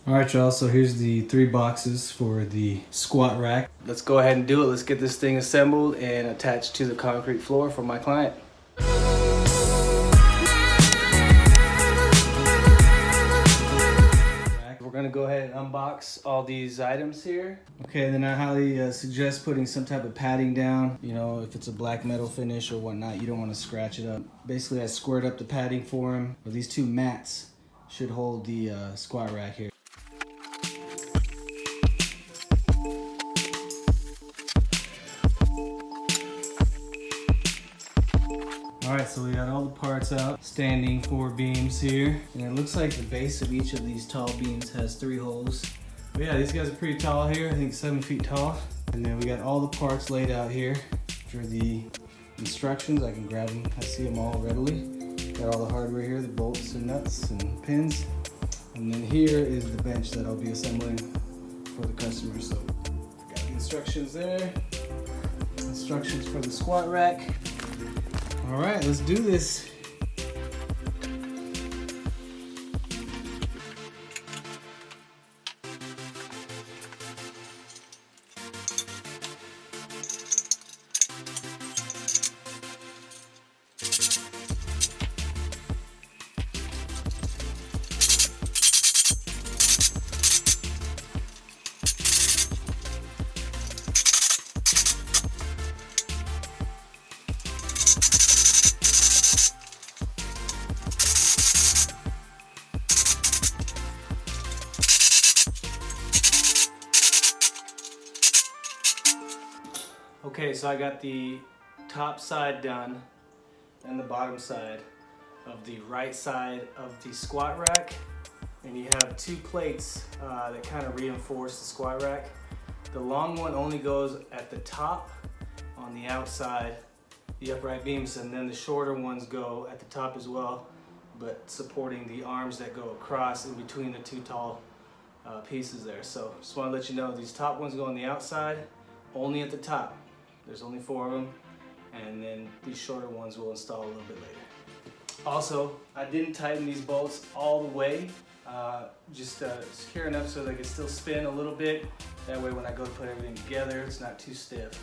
Alright y'all, so here's the 3 boxes for the squat rack. Let's go ahead and do it. Let's get this thing assembled and attached to the concrete floor for my client. We're gonna go ahead and unbox all these items here. Okay, then I highly suggest putting some type of padding down. You know, if it's a black metal finish or whatnot, you don't want to scratch it up. Basically, I squared up the padding for him. These 2 mats should hold the squat rack here. Alright, so we got all the parts out. Standing 4 beams here. And it looks like the base of each of these tall beams has 3 holes. But yeah, these guys are pretty tall here. I think 7 feet tall. And then we got all the parts laid out here for the instructions. I can grab them. I see them all readily. Got all the hardware here, the bolts and nuts and pins. And then here is the bench that I'll be assembling for the customer. So got the instructions there. Instructions for the squat rack. All right, let's do this. Okay, so I got the top side done and the bottom side of the right side of the squat rack. And you have 2 plates that kind of reinforce the squat rack. The long one only goes at the top on the outside, the upright beams, and then the shorter ones go at the top as well, but supporting the arms that go across in between the 2 tall pieces there. So just want to let you know these top ones go on the outside, only at the top. There's only 4 of them, and then these shorter ones we'll install a little bit later. Also, I didn't tighten these bolts all the way, just secure enough so they can still spin a little bit. That way when I go to put everything together, it's not too stiff.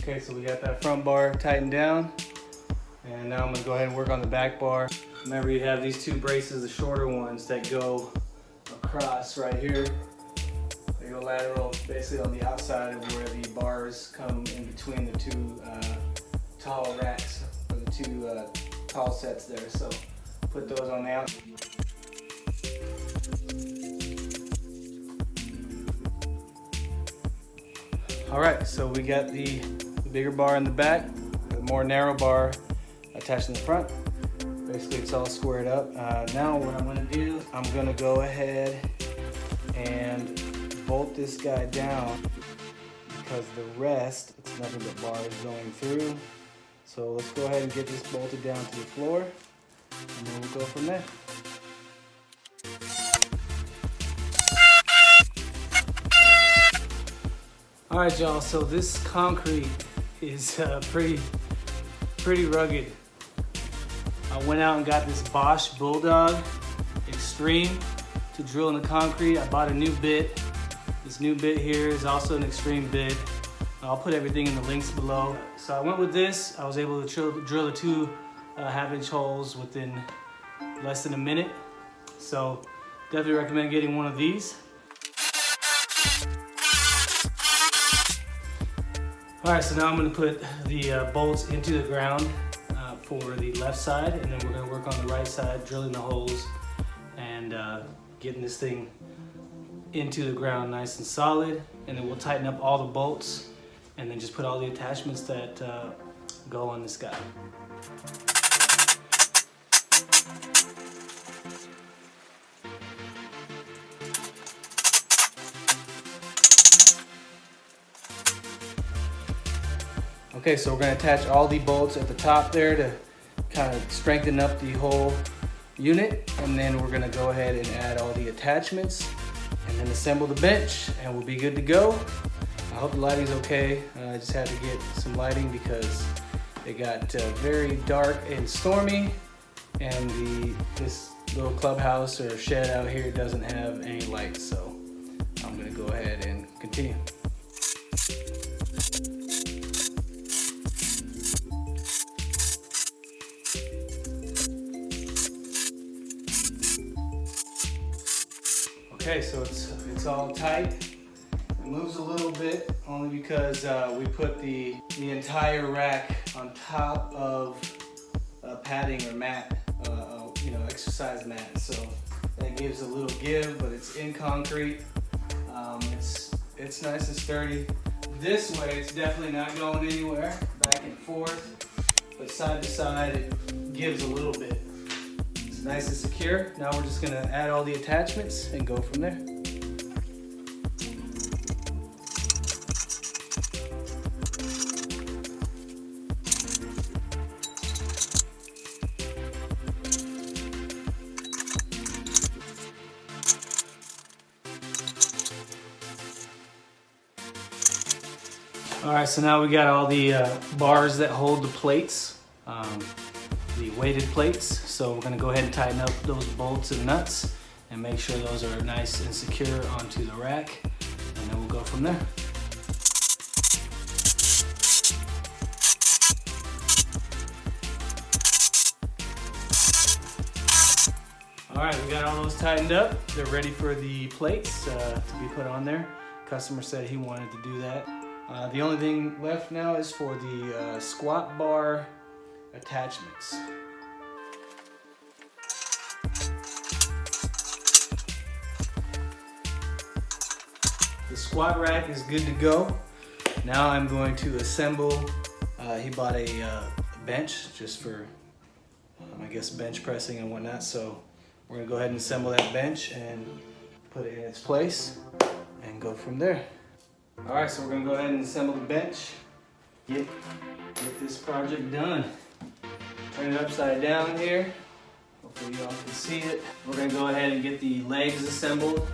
Okay, so we got that front bar tightened down, and now I'm gonna go ahead and work on the back bar. Remember, you have these 2 braces, the shorter ones that go across right here. They go lateral, basically on the outside of where the bars come in between the 2 tall racks, or the 2 tall sets there. So put those on the outside. All right, so we got the bigger bar in the back, the more narrow bar attached in the front. Basically, it's all squared up. Now what I'm gonna do, I'm gonna go ahead and bolt this guy down, because the rest, it's nothing but bars going through. So let's go ahead and get this bolted down to the floor, and then we'll go from there. All right, y'all, so this concrete is pretty rugged. I went out and got this Bosch Bulldog Xtreme to drill in the concrete. I bought a new bit. This new bit here is also an Xtreme bit. I'll put everything in the links below. So I went with this. I was able to drill the 2 half-inch holes within less than a minute. So definitely recommend getting one of these. All right, so now I'm gonna put the bolts into the ground for the left side, and then we're gonna work on the right side, drilling the holes and getting this thing into the ground nice and solid. And then we'll tighten up all the bolts and then just put all the attachments that go on this guy. Okay, so we're going to attach all the bolts at the top there to kind of strengthen up the whole unit, and then we're going to go ahead and add all the attachments and then assemble the bench, and we'll be good to go. I hope the lighting's okay. I just had to get some because it got very dark and stormy, and this little clubhouse or shed out here doesn't have any lights, so I'm going to go ahead and continue. Okay, so it's all tight. It moves a little bit only because we put the entire rack on top of padding or mat, exercise mat. So that gives a little give, but it's in concrete. It's nice and sturdy. This way, it's definitely not going anywhere, back and forth, but side to side, it gives a little bit. It's nice and secure. Now we're just gonna add all the attachments and go from there. All right, so now we got all the bars that hold the plates, the weighted plates. So we're gonna go ahead and tighten up those bolts and nuts and make sure those are nice and secure onto the rack, and then we'll go from there. All right, we got all those tightened up. They're ready for the plates to be put on there. Customer said he wanted to do that. The only thing left now is for the squat bar attachments. The squat rack is good to go. Now I'm going to assemble, he bought a bench just for, I guess, bench pressing and whatnot. So we're gonna go ahead and assemble that bench and put it in its place and go from there. All right, so we're gonna go ahead and assemble the bench, get this project done. Turn it upside down here. Hopefully y'all can see it. We're gonna go ahead and get the legs assembled,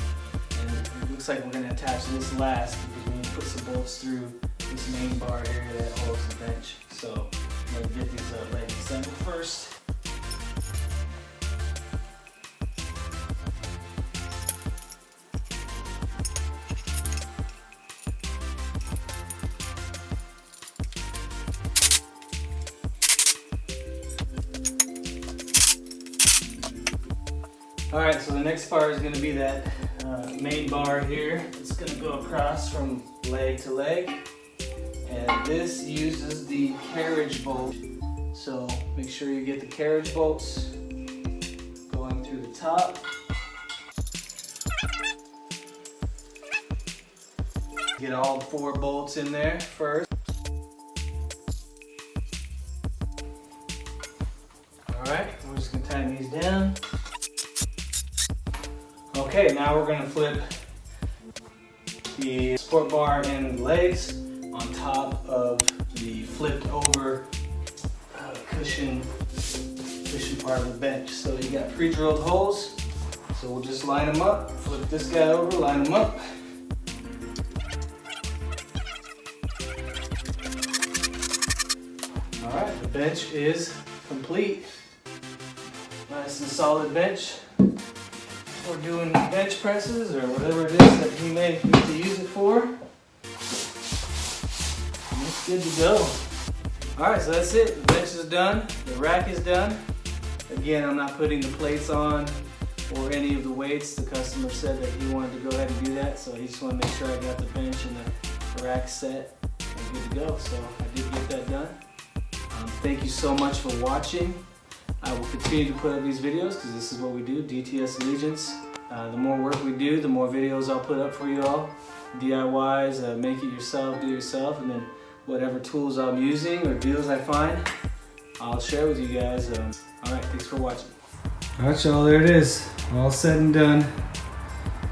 and it looks like we're gonna attach this last because we need to put some bolts through this main bar area that holds the bench. So I'm gonna get these legs assembled first. All right, so the next part is going to be that main bar here. It's going to go across from leg to leg, and this uses the carriage bolt. So make sure you get the carriage bolts going through the top. Get all 4 bolts in there first. All right, we're just going to tighten these down. Okay, now we're going to flip the support bar and legs on top of the flipped over cushion part of the bench. So you got pre-drilled holes, so we'll just line them up, flip this guy over, line them up. All right, the bench is complete. Nice and solid bench. We're doing bench presses or whatever it is that he may need to use it for. And it's good to go. All right, so that's it. The bench is done. The rack is done. Again, I'm not putting the plates on or any of the weights. The customer said that he wanted to go ahead and do that, so he just wanted to make sure I got the bench and the rack set and good to go. So I did get that done. Thank you so much for watching. I will continue to put up these videos because this is what we do, DTS Allegiance. The more work we do, the more videos I'll put up for you all. DIYs, make it yourself, do it yourself, and then whatever tools I'm using or deals I find, I'll share with you guys. All right, thanks for watching. All right, y'all, there it is. All said and done.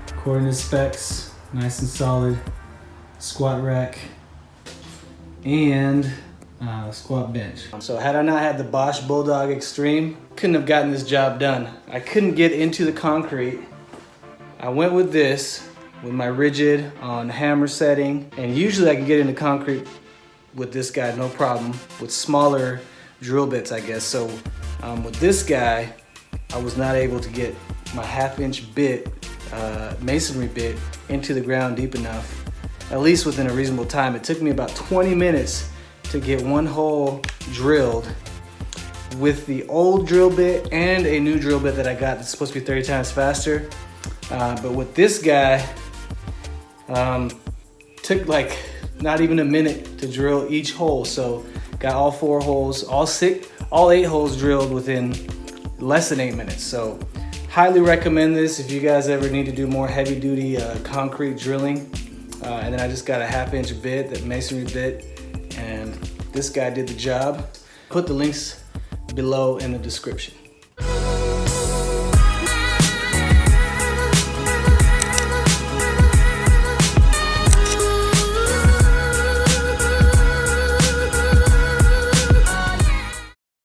According to specs, nice and solid squat rack and squat bench. So had I not had the Bosch Bulldog Xtreme, couldn't have gotten this job done. I couldn't get into the concrete. I went with this, with my Ridgid on hammer setting, and usually I can get into concrete with this guy no problem, with smaller drill bits, I guess. So with this guy, I was not able to get my 1/2-inch bit, masonry bit, into the ground deep enough, at least within a reasonable time. It took me about 20 minutes to get one hole drilled with the old drill bit and a new drill bit that I got that's supposed to be 30 times faster. But with this guy, took like not even a minute to drill each hole. So got all 4 holes, all 8 holes drilled within less than 8 minutes. So highly recommend this if you guys ever need to do more heavy duty concrete drilling. And then I just got a 1/2-inch bit, that masonry bit, and this guy did the job. Put the links below in the description.